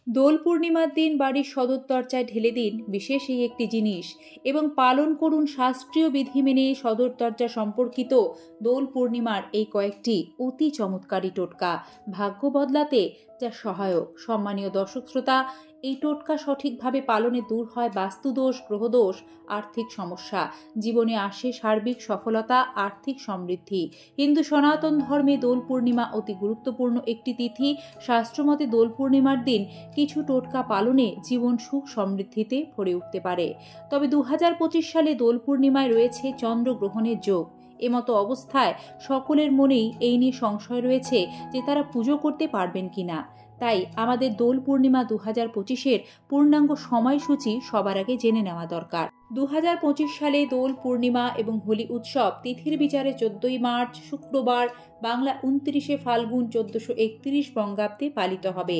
দোল পূর্ণিমার দিন বাড়ির সদর দরজায় ঢেলে দিন বিশেষ এই একটি জিনিস এবং পালন করুন শাস্ত্রীয় বিধি মেনে সদর দরজা সম্পর্কিত দোল পূর্ণিমার এই কয়েকটি অতি চমৎকারী টোটকা, ভাগ্য বদলাতে যা সহায়ক। সম্মানীয় দর্শক শ্রোতা, এই টোটকা সঠিকভাবে পালনে দূর হয় বাস্তুদোষ, গ্রহদোষ, আর্থিক সমস্যা, জীবনে আসে সার্বিক সফলতা, আর্থিক সমৃদ্ধি। হিন্দু সনাতন ধর্মে দোল পূর্ণিমা অতি গুরুত্বপূর্ণ একটি তিথি। শাস্ত্রমতে দোল পূর্ণিমার দিন কিছু টোটকা পালনে জীবন সুখ সমৃদ্ধিতে ভরে উঠতে পারে। তবে 2025 সালে দোল পূর্ণিমায় রয়েছে চন্দ্রগ্রহণের যোগ। এমতো অবস্থায় সকলের মনেই এই নিয়ে সংশয় রয়েছে যে তারা পুজো করতে পারবেন কিনা। তাই আমাদের দোল পূর্ণিমা 2025-এর পূর্ণাঙ্গ সময়সূচি সবার আগে জেনে নেওয়া দরকার। 2025 সালে দোল পূর্ণিমা এবং হোলি উৎসব তিথির বিচারে 14ই মার্চ শুক্রবার, বাংলা 29শে ফাল্গুন 1431 বঙ্গাব্দে পালিত হবে।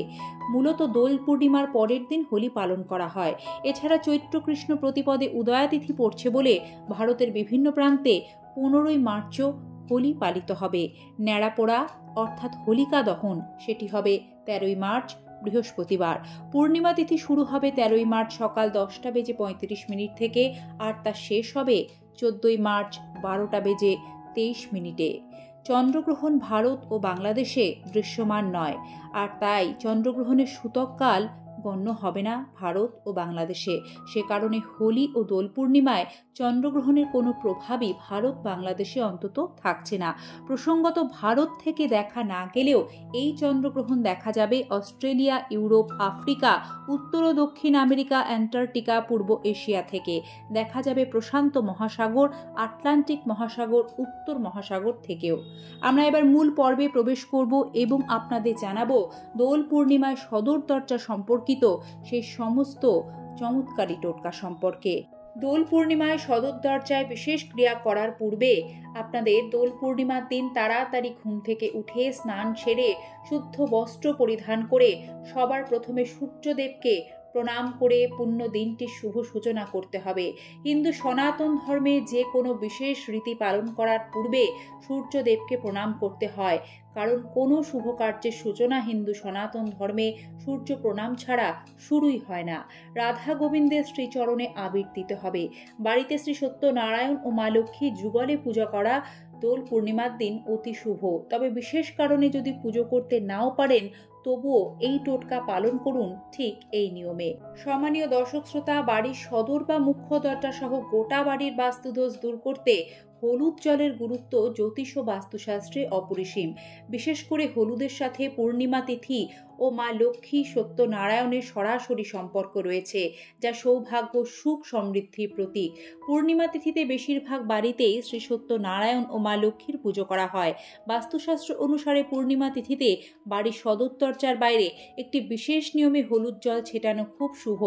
মূলত দোল পূর্ণিমার পরের দিন হোলি পালন করা হয়। এছাড়া চৈত্র কৃষ্ণ প্রতিপদে উদয়া তিথি পড়ছে বলে ভারতের বিভিন্ন প্রান্তে 15ই মার্চও হোলি পালিত হবে। ন্যাড়াপোড়া অর্থাৎ হোলিকা দহন সেটি হবে 13ই মার্চ বৃহস্পতিবার। পূর্ণিমা তিথি শুরু হবে 13ই মার্চ সকাল 10:35 থেকে, আর তা শেষ হবে 14ই মার্চ 12:23। চন্দ্রগ্রহণ ভারত ও বাংলাদেশে দৃশ্যমান নয়, আর তাই চন্দ্রগ্রহণের সূতককাল গণ্য হবে না ভারত ও বাংলাদেশে। সে কারণে হোলি ও দোল পূর্ণিমায় চন্দ্রগ্রহণের কোনো প্রভাবই ভারত বাংলাদেশে অন্তত থাকছে না। প্রসঙ্গত, ভারত থেকে দেখা না গেলেও এই চন্দ্রগ্রহণ দেখা যাবে অস্ট্রেলিয়া, ইউরোপ, আফ্রিকা, উত্তর ও দক্ষিণ আমেরিকা, অ্যান্টার্কটিকা, পূর্ব এশিয়া থেকে। দেখা যাবে প্রশান্ত মহাসাগর, আটলান্টিক মহাসাগর, উত্তর মহাসাগর থেকেও। আমরা এবার মূল পর্বে প্রবেশ করব এবং আপনাদের জানাবো দোল পূর্ণিমায় সদর দরজা সম্পর্কিত সেই সমস্ত চমৎকারী টোটকা সম্পর্কে। দোল পূর্ণিমায় সদর দরজায় বিশেষ ক্রিয়া করার পূর্বে আপনাদের দোল পূর্ণিমার দিন তাড়াতাড়ি ঘুম থেকে উঠে স্নান সেরে শুদ্ধ বস্ত্র পরিধান করে সবার প্রথমে সূর্যদেবকে প্রণাম করে পুণ্য দিনটির শুভ সূচনা করতে হবে। হিন্দু সনাতন ধর্মে যে কোনো বিশেষ রীতি পালন করার পূর্বে সূর্যদেবকে প্রণাম করতে হয়, কারণ কোনো শুভ কার্যের সূচনা হিন্দু সনাতন ধর্মে সূর্য প্রণাম ছাড়া শুরুই হয় না। রাধা গোবিন্দের শ্রীচরণে আবির দিতে হবে। বাড়িতে শ্রী সত্যনারায়ণ ও মা লক্ষ্মী যুগলে পূজা করা দোল পূর্ণিমার দিন অতি শুভ। তবে বিশেষ কারণে যদি পুজো করতে নাও পারেন, তবুও এই টোটকা পালন করুন ঠিক এই নিয়মে। সম্মানীয় দর্শক শ্রোতা, বাড়ির সদর বা মুখ্য দরজা সহ গোটা বাড়ির বাস্তুদোষ দূর করতে হলুদ জলের গুরুত্ব জ্যোতিষ ও বাস্তুশাস্ত্রে অপরিসীম। বিশেষ করে হলুদের সাথে পূর্ণিমা তিথি ও মা লক্ষ্মী সত্যনারায়ণের সরাসরি সম্পর্ক রয়েছে, যা সৌভাগ্য, সুখ, সমৃদ্ধির প্রতীক। পূর্ণিমা তিথিতে বেশিরভাগ বাড়িতেই শ্রী সত্যনারায়ণ ও মা লক্ষ্মীর পুজো করা হয়। বাস্তুশাস্ত্র অনুসারে পূর্ণিমা তিথিতে বাড়ির সদর দরজার বাইরে একটি বিশেষ নিয়মে হলুদ জল ছেটানো খুব শুভ।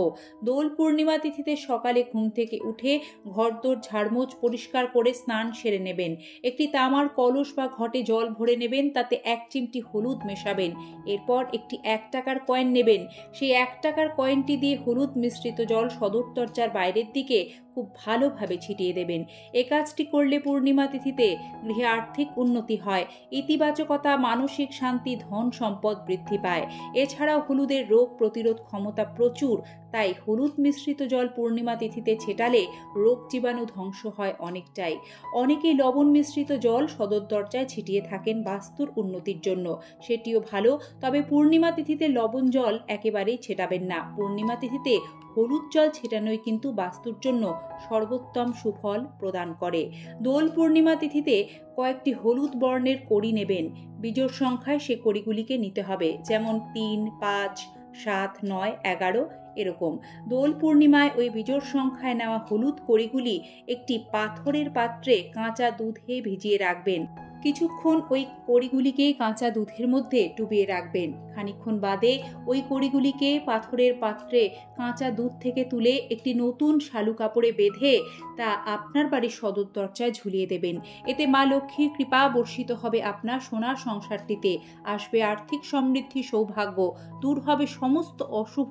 দোল পূর্ণিমা তিথিতে সকালে ঘুম থেকে উঠে ঘরদোর ঝাড়মোছ পরিষ্কার করে স্নান সেরে নেবেন। একটি তামার কলস বা ঘটে জল ভরে নেবেন, তাতে 1 চিমটি হলুদ মেশাবেন। এরপর একটি 1 টাকার কয়েন নেবেন। সেই 1 টাকার কয়েনটি দিয়ে হলুদ মিশ্রিত জল সদর দরজার বাইরের দিকে খুব ভালোভাবে ছিটিয়ে দেবেন। এ কাজটি করলে পূর্ণিমা তিথিতে গৃহে আর্থিক উন্নতি হয়, ইতিবাচকতা, মানসিক শান্তি, ধন সম্পদ বৃদ্ধি পায়। এছাড়াও হলুদের রোগ প্রতিরোধ ক্ষমতা প্রচুর, তাই হলুদ মিশ্রিত জল পূর্ণিমা তিথিতে ছেটালে রোগ জীবাণু ধ্বংস হয় অনেকটাই। অনেকেই লবণ মিশ্রিত জল সদর দরজায় ছিটিয়ে থাকেন বাস্তুর উন্নতির জন্য, সেটিও ভালো। তবে পূর্ণিমা তিথিতে লবণ জল একেবারেই ছেটাবেন না। পূর্ণিমা তিথিতে হলুদ জল ছেটানোই কিন্তু বাস্তুর জন্য সর্বোত্তম সুফল প্রদান করে। দোল পূর্ণিমা তিথিতে কয়েকটি হলুদ বর্ণের কড়ি নেবেন। বিজোড় সংখ্যায় সে কড়িগুলিকে নিতে হবে, যেমন 3, 5, 7, 9, 11 এরকম। দোল পূর্ণিমায় ওই বিজোড় সংখ্যায় নেওয়া হলুদ কড়িগুলি একটি পাথরের পাত্রে কাঁচা দুধে ভিজিয়ে রাখবেন। কিছুক্ষণ ওই কড়িগুলিকে কাঁচা দুধের মধ্যে ডুবিয়ে রাখবেন। খানিকক্ষণ বাদে ওই কড়িগুলিকে পাথরের পাত্রে কাঁচা দুধ থেকে তুলে একটি নতুন শালু কাপড়ে বেঁধে তা আপনার বাড়ির সদর দরজায় ঝুলিয়ে দেবেন। এতে মা লক্ষ্মীর কৃপা বর্ষিত হবে আপনার সোনার সংসারটিতে। আসবে আর্থিক সমৃদ্ধি, সৌভাগ্য, দূর হবে সমস্ত অশুভ,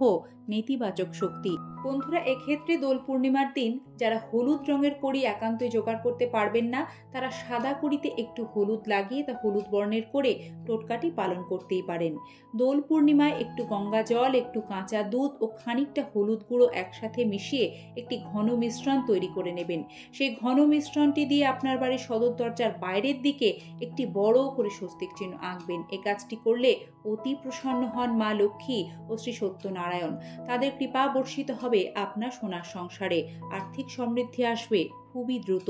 নেতি ইতিবাচক শক্তি। বন্ধুরা, এক্ষেত্রে দোল পূর্ণিমার দিন যারা হলুদ রঙের কড়ি একান্তই জোগাড় করতে পারবেন না, তারা সাদা কড়িতে একটু হলুদ লাগিয়ে তা হলুদ বর্ণের করে টোটকাটি পালন করতেই পারেন। দোল পূর্ণিমায় একটু গঙ্গা জল, একটু কাঁচা দুধ ও খানিকটা হলুদ গুঁড়ো একসাথে মিশিয়ে একটি ঘন মিশ্রণ তৈরি করে নেবেন। সেই ঘন মিশ্রণটি দিয়ে আপনার বাড়ির সদর দরজার বাইরের দিকে একটি বড় করে স্বস্তিক চিহ্ন আঁকবেন। এ কাজটি করলে অতি প্রসন্ন হন মা লক্ষ্মী ও শ্রী সত্যনারায়ণ। তাদের কৃপা বর্ষিত হবে আপনার সোনার সংসারে, আর্থিক সমৃদ্ধি আসবে খুবই দ্রুত।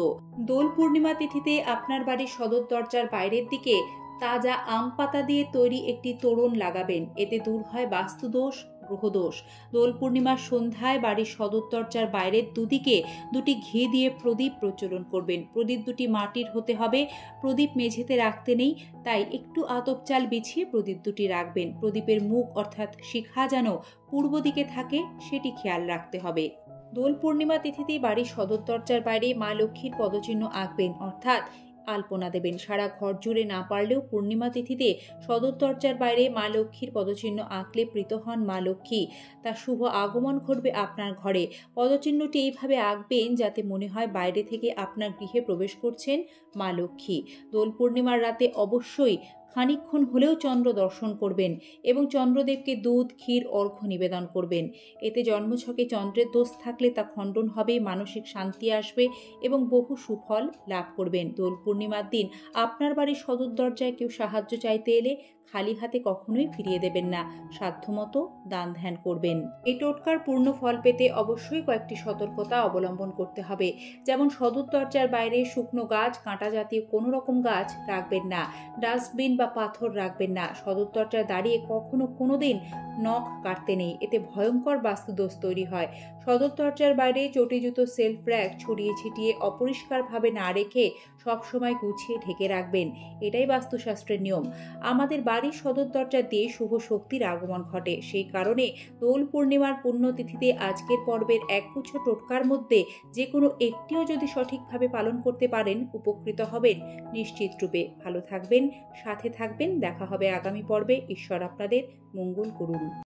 দোল পূর্ণিমা তিথিতে আপনার বাড়ির সদর দরজার বাইরের দিকে তাজা আম পাতা দিয়ে তৈরি একটি তোরণ লাগাবেন। এতে দূর হয় বাস্তুদোষ, গ্রহদোষ। দোল পূর্ণিমার সন্ধ্যায় বাড়ির সদর দরজার বাইরের দুদিকে দুটি ঘি দিয়ে প্রদীপ প্রজ্বলন করবেন। প্রদীপ দুটি মাটির হতে হবে। প্রদীপ মেঝেতে রাখতে নেই, তাই একটু আতপ চাল বিছিয়ে প্রদীপ দুটি রাখবেন। প্রদীপের মুখ অর্থাৎ শিখা যেন পূর্ব দিকে থাকে সেটি খেয়াল রাখতে হবে। দোল পূর্ণিমা তিথিতে বাড়ির সদর দরজার বাইরে মা লক্ষ্মীর পদচিহ্ন আঁকবেন, অর্থাৎ আলপনা দেবেন। সারা ঘর জুড়ে না পারলেও পূর্ণিমা তিথিতে সদর দরজার বাইরে মা লক্ষ্মীর পদচিহ্ন আঁকলে প্রীত হন মা লক্ষ্মী, তার শুভ আগমন ঘটবে আপনার ঘরে। পদচিহ্নটি এইভাবে আঁকবেন যাতে মনে হয় বাইরে থেকে আপনার গৃহে প্রবেশ করছেন মা লক্ষ্মী। দোল পূর্ণিমার রাতে অবশ্যই খানিকক্ষণ হলেও চন্দ্র দর্শন করবেন এবং চন্দ্রদেবকে দুধ, ক্ষীর, অর্ঘ্য নিবেদন করবেন। এতে জন্মছকে চন্দ্রের দোষ থাকলে তা খণ্ডন হবে, মানসিক শান্তি আসবে এবং বহু সুফল লাভ করবেন। দোল পূর্ণিমার দিন আপনার বাড়ির সদর দরজায় কেউ সাহায্য চাইতে এলে খালি হাতে কখনোই ফিরিয়ে দেবেন না, সাধ্যমতো দান ধ্যান করবেন। এই টোটকার পূর্ণ ফল পেতে অবশ্যই কয়েকটি সতর্কতা অবলম্বন করতে হবে। যেমন সদর দরজার বাইরে শুকনো গাছ, কাঁটা জাতীয় কোনো রকম গাছ রাখবেন না, ডাস্টবিন বা পাথর রাখবেন না। সদর দরজায় দাঁড়িয়ে কখনো কোনোদিন নখ কাটতে নেই, এতে ভয়ঙ্কর বাস্তুদোষ তৈরি হয়। সদর দরজার বাইরে চটি জুতো, সেলফ র্যাক ছড়িয়ে ছিটিয়ে অপরিষ্কারভাবে না রেখে সবসময় গুছিয়ে ঢেকে রাখবেন। এটাই বাস্তুশাস্ত্রের নিয়ম। আমাদের বাড়ির সদর দরজা দিয়ে শুভ শক্তির আগমন ঘটে। সেই কারণে দোল পূর্ণিমার পুণ্যতিথিতে আজকের পর্বের একগুচ্ছ টোটকার মধ্যে যে কোনো একটিও যদি সঠিকভাবে পালন করতে পারেন, উপকৃত হবেন নিশ্চিত রূপে। ভালো থাকবেন, সাথে থাকবেন। দেখা হবে আগামী পর্বে। ঈশ্বর আপনাদের মঙ্গল করুন।